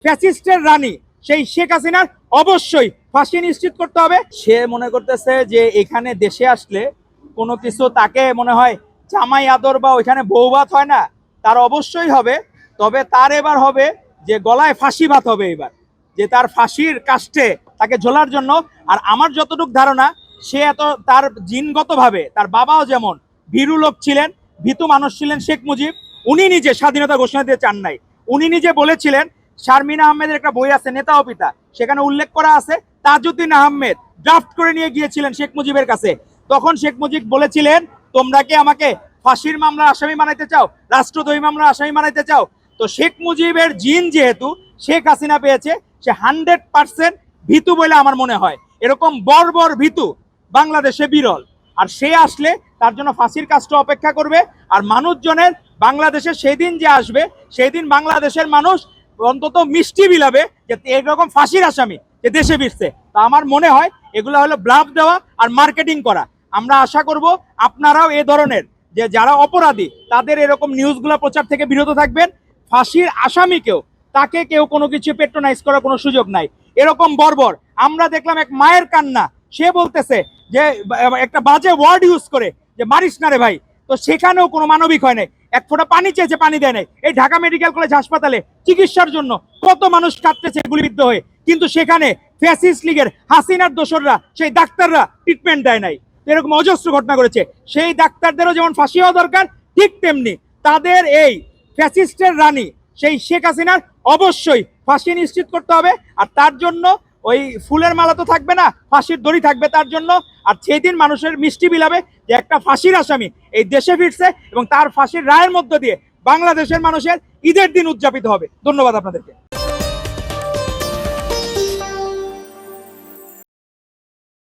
ফ্যাসিস্টের রানী সেই শেখ হাসিনার অবশ্যই ফাঁসি নিশ্চিত করতে হবে। সে মনে করতেছে যে এখানে দেশে আসলে কোনো কিছু তাকে মনে হয় জামাই আদর বা ওইখানে বৌভাত হয় না, তার অবশ্যই হবে। তবে তার এবার হবে যে গলায় ফাঁসি ভাত হবে এবার, যে তার ফাঁসির কাস্টে তাকে ঝোলার জন্য। আর আমার যতটুকু ধারণা, সে এত তার জিনগতভাবে তার বাবাও যেমন ভীরু লোক ছিলেন, ভীতু মানুষ ছিলেন শেখ মুজিব, উনি নিজে স্বাধীনতা ঘোষণা দিতে চান নাই। উনি নিজে বলেছিলেন, শারমিন আহমেদের একটা বই আছে নেতা ও পিতা, সেখানে উল্লেখ করা আছে তাজউদ্দিন আহমেদ ড্রাফট করে নিয়ে গিয়েছিলেন শেখ মুজিবের কাছে। তখন শেখ মুজিব বলেছিলেন, তোমরা কি আমাকে ফাঁসির মামলার আসামি বানাইতে চাও, রাষ্ট্রদ্রোহী মামলার আসামি বানাইতে চাও? তো শেখ মুজিবের জিন যেহেতু শেখ হাসিনা পেয়েছে, সে 100% ভীতু বলে আমার মনে হয়। এরকম বর্বর ভীতু বাংলাদেশে বিরল। আর সে আসলে তার জন্য ফাঁসির কাজটা অপেক্ষা করবে। আর মানুষজনের বাংলাদেশে সেদিন যে আসবে, সেই দিন বাংলাদেশের মানুষ অন্তত মিষ্টি বিলাবে যে এরকম ফাঁসির আসামি যে দেশে ফিরছে। তা আমার মনে হয় এগুলো হলো ব্লাফ দেওয়া আর মার্কেটিং করা। আমরা আশা করব আপনারাও এ ধরনের যে যারা অপরাধী তাদের এরকম নিউজগুলো প্রচার থেকে বিরত থাকবেন। ফাঁসির আসামিকেও তাকে কেউ কোনো কিছু পেট্রোনাইজ করার কোনো সুযোগ নাই। এরকম বর্বর আমরা দেখলাম এক মায়ের কান্না, সে বলতেছে যে একটা বাজে ওয়ার্ড ইউজ করে যে মারিস না রে ভাই। তো সেখানেও কোনো মানবিক হয় নাই, এক ফোঁটা পানি চেয়েছে পানি দেয় নাই। এই ঢাকা মেডিকেল কলেজ হাসপাতালে চিকিৎসার জন্য কত মানুষ কাঁদতেছে গুলিবিদ্ধ হয়ে, কিন্তু সেখানে ফ্যাসিস্ট লীগের হাসিনার দোসররা সেই ডাক্তাররা ট্রিটমেন্ট দেয় নাই। এরকম অজস্র ঘটনা করেছে। সেই ডাক্তারদেরও যেমন ফাঁসি হওয়া দরকার, ঠিক তেমনি তাদের এই ফ্যাসিস্টের রানী সেই শেখ হাসিনার অবশ্যই ফাঁসি নিশ্চিত করতে হবে। আর তার জন্য ওই ফুলের মালা তো থাকবে না, ফাঁসির দড়ি থাকবে তার জন্য। আর সেই দিন মানুষের মিষ্টি বিলাবে যে একটা ফাঁসির আসামি এই দেশে ফিরছে, এবং তার ফাঁসির রায়ের মধ্য দিয়ে বাংলাদেশের মানুষের ঈদের দিন উদযাপিত হবে। ধন্যবাদ আপনাদেরকে।